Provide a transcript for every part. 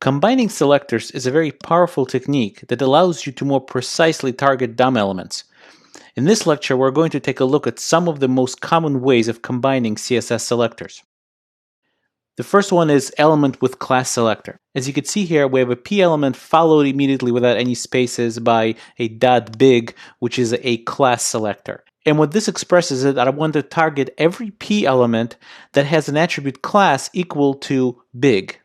Combining selectors is a very powerful technique that allows you to more precisely target DOM elements. In this lecture, we're going to take a look at some of the most common ways of combining CSS selectors. The first one is element with class selector. As you can see here, we have a p element followed immediately without any spaces by a .big, which is a class selector. And what this expresses is that I want to target every p element that has an attribute class equal to big.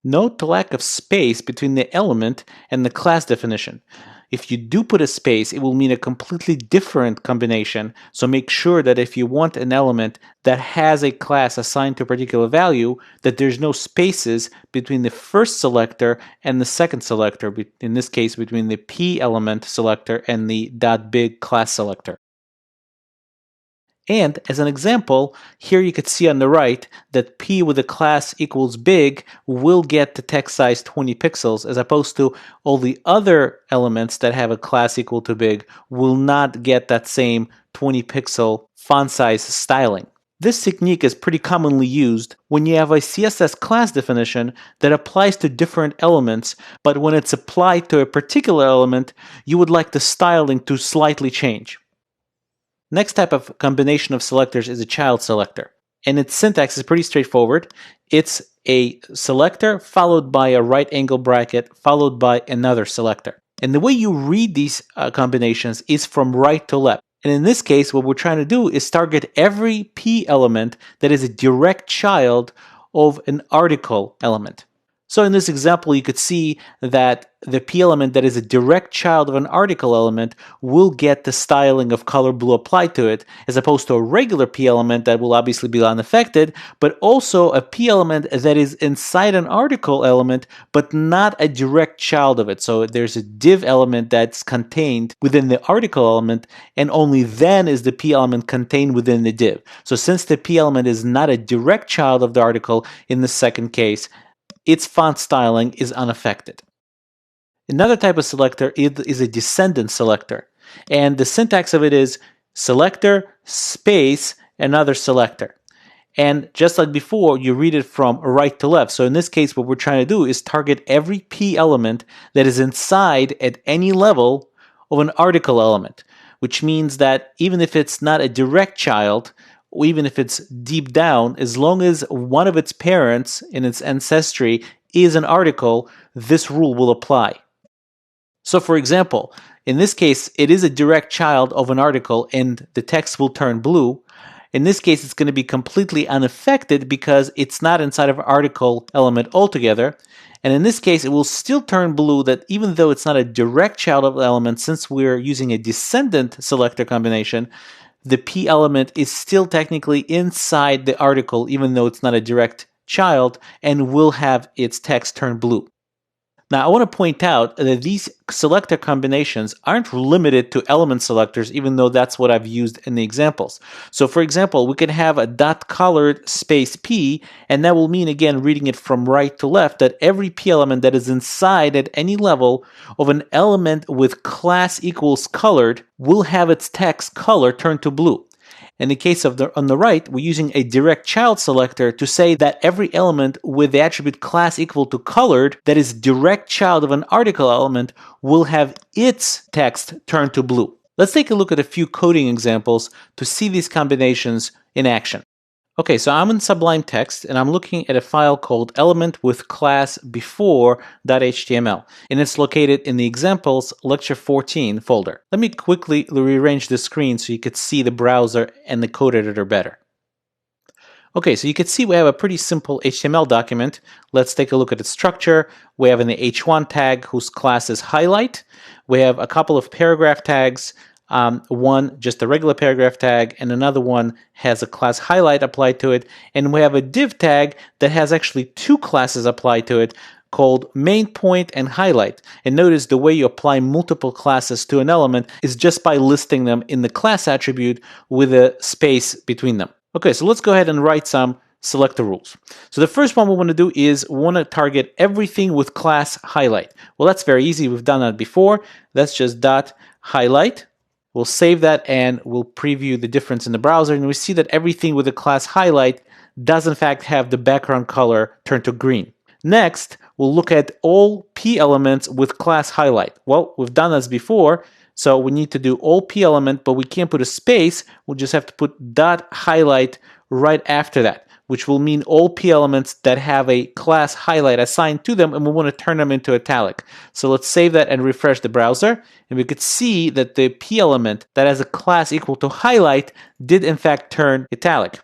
Note the lack of space between the element and the class definition. If you do put a space, it will mean a completely different combination, so make sure that if you want an element that has a class assigned to a particular value, that there's no spaces between the first selector and the second selector, in this case between the p element selector and the .big class selector. And as an example, here you could see on the right that p with a class equals big will get the text size 20 pixels, as opposed to all the other elements that have a class equal to big will not get that same 20 pixel font size styling. This technique is pretty commonly used when you have a CSS class definition that applies to different elements, but when it's applied to a particular element, you would like the styling to slightly change. Next type of combination of selectors is a child selector, and its syntax is pretty straightforward. It's a selector followed by a right angle bracket followed by another selector. And the way you read these combinations is from right to left. And in this case, what we're trying to do is target every p element that is a direct child of an article element. So in this example, you could see that the p element that is a direct child of an article element will get the styling of color blue applied to it, as opposed to a regular p element that will obviously be unaffected, but also a p element that is inside an article element, but not a direct child of it. So there's a div element that's contained within the article element, and only then is the p element contained within the div. So since the p element is not a direct child of the article in the second case, its font styling is unaffected. Another type of selector is a descendant selector, and the syntax of it is selector space another selector. And just like before, you read it from right to left. So in this case, what we're trying to do is target every p element that is inside at any level of an article element, which means that even if it's not a direct child, or even if it's deep down, as long as one of its parents in its ancestry is an article, this rule will apply. So for example, in this case, it is a direct child of an article and the text will turn blue. In this case, it's going to be completely unaffected because it's not inside of an article element altogether. And in this case, it will still turn blue, that even though it's not a direct child of the element, since we're using a descendant selector combination, the p element is still technically inside the article, even though it's not a direct child, and will have its text turn blue. Now, I want to point out that these selector combinations aren't limited to element selectors, even though that's what I've used in the examples. So for example, we can have a .colored space p, and that will mean, again, reading it from right to left, that every p element that is inside at any level of an element with class equals colored will have its text color turn to blue. In the case of on the right, we're using a direct child selector to say that every element with the attribute class equal to colored that is direct child of an article element will have its text turn to blue. Let's take a look at a few coding examples to see these combinations in action. Okay, so I'm in Sublime Text and I'm looking at a file called element with class before.html, and it's located in the examples lecture 14 folder. Let me quickly rearrange the screen so you could see the browser and the code editor better. Okay, so you can see we have a pretty simple HTML document. Let's take a look at its structure. We have an h1 tag whose class is highlight. We have a couple of paragraph tags. One just a regular paragraph tag, and another one has a class highlight applied to it, and we have a div tag that has actually two classes applied to it called main point and highlight. And notice the way you apply multiple classes to an element is just by listing them in the class attribute with a space between them. Okay, so let's go ahead and write some selector rules. So the first one we want to do is we want to target everything with class highlight. Well, that's very easy. We've done that before. That's just dot highlight. We'll save that and we'll preview the difference in the browser, and we see that everything with the class highlight does in fact have the background color turned to green. Next, we'll look at all P elements with class highlight. Well, we've done this before, so we need to do all P element, but we can't put a space. We'll just have to put dot highlight right after that, which will mean all P elements that have a class highlight assigned to them, and we want to turn them into italic. So let's save that and refresh the browser, and we could see that the P element that has a class equal to highlight did in fact turn italic.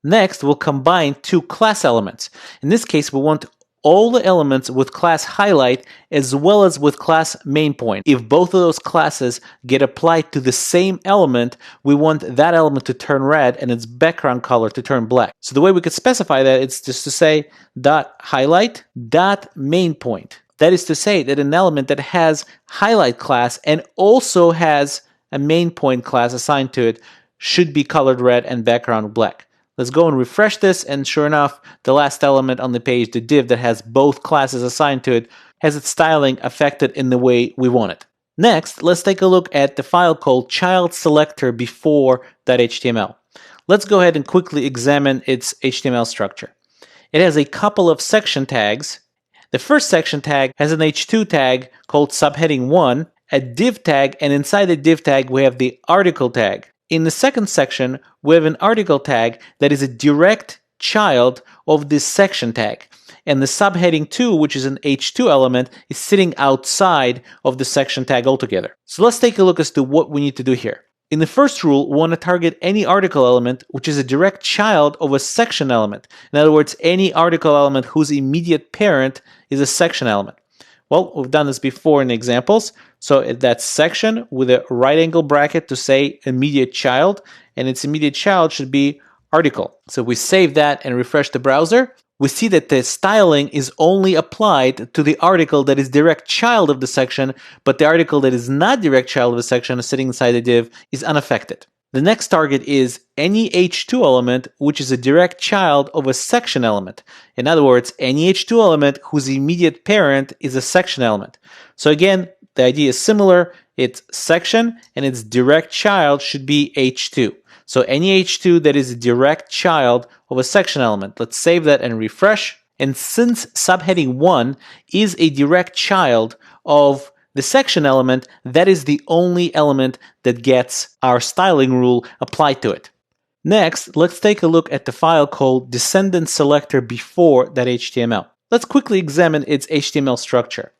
Next, we'll combine two class elements. In this case, we want all the elements with class highlight as well as with class main point. If both of those classes get applied to the same element, we want that element to turn red and its background color to turn black. So the way we could specify that is just to say dot highlight dot main point. That is to say that an element that has highlight class and also has a main point class assigned to it should be colored red and background black. Let's go and refresh this, and sure enough, the last element on the page, the div that has both classes assigned to it, has its styling affected in the way we want it. Next, let's take a look at the file called child selector before.html. Let's go ahead and quickly examine its HTML structure. It has a couple of section tags. The first section tag has an h2 tag called subheading 1, a div tag, and inside the div tag we have the article tag. In the second section, we have an article tag that is a direct child of this section tag. And the subheading 2, which is an h2 element, is sitting outside of the section tag altogether. So let's take a look as to what we need to do here. In the first rule, we want to target any article element which is a direct child of a section element. In other words, any article element whose immediate parent is a section element. Well, we've done this before in examples. So that's section with a right angle bracket to say immediate child, and its immediate child should be article. So we save that and refresh the browser. We see that the styling is only applied to the article that is direct child of the section, but the article that is not direct child of the section sitting inside the div is unaffected. The next target is any h2 element which is a direct child of a section element. In other words, any h2 element whose immediate parent is a section element. So again, the idea is similar. It's section and its direct child should be h2. So any h2 that is a direct child of a section element. Let's save that and refresh. And since subheading 1 is a direct child of the section element, that is the only element that gets our styling rule applied to it. Next, let's take a look at the file called descendant selector before.html. Let's quickly examine its HTML structure.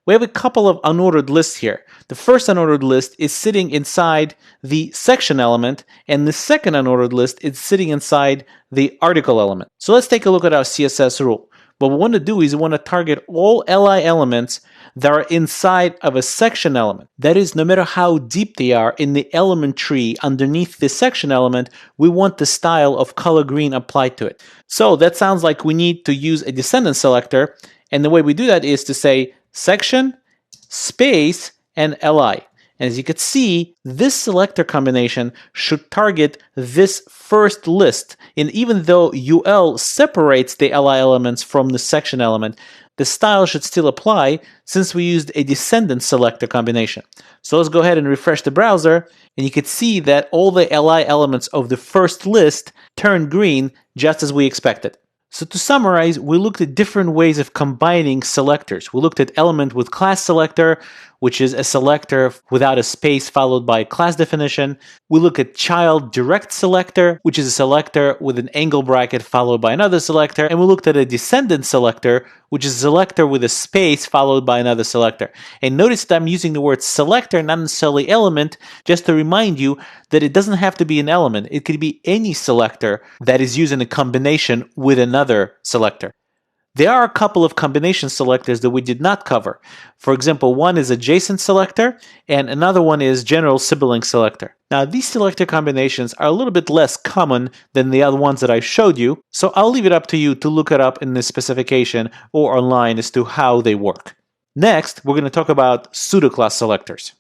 We have a couple of unordered lists here. The first unordered list is sitting inside the section element, and the second unordered list is sitting inside the article element. So let's take a look at our CSS rule. What we want to do is we want to target all li elements that are inside of a section element. That is, no matter how deep they are in the element tree underneath the section element, we want the style of color green applied to it. So that sounds like we need to use a descendant selector, and the way we do that is to say section, space, and li. And as you can see, this selector combination should target this first list. And even though UL separates the li elements from the section element, the style should still apply since we used a descendant selector combination. So let's go ahead and refresh the browser, and you can see that all the li elements of the first list turned green just as we expected. So to summarize, we looked at different ways of combining selectors. We looked at element with class selector, which is a selector without a space followed by a class definition. We look at child direct selector, which is a selector with an angle bracket followed by another selector. And we looked at a descendant selector, which is a selector with a space followed by another selector. And notice that I'm using the word selector, not necessarily element, just to remind you that it doesn't have to be an element. It could be any selector that is used in a combination with another selector. There are a couple of combination selectors that we did not cover. For example, one is adjacent selector, and another one is general sibling selector. Now, these selector combinations are a little bit less common than the other ones that I showed you, so I'll leave it up to you to look it up in the specification or online as to how they work. Next, we're going to talk about pseudo-class selectors.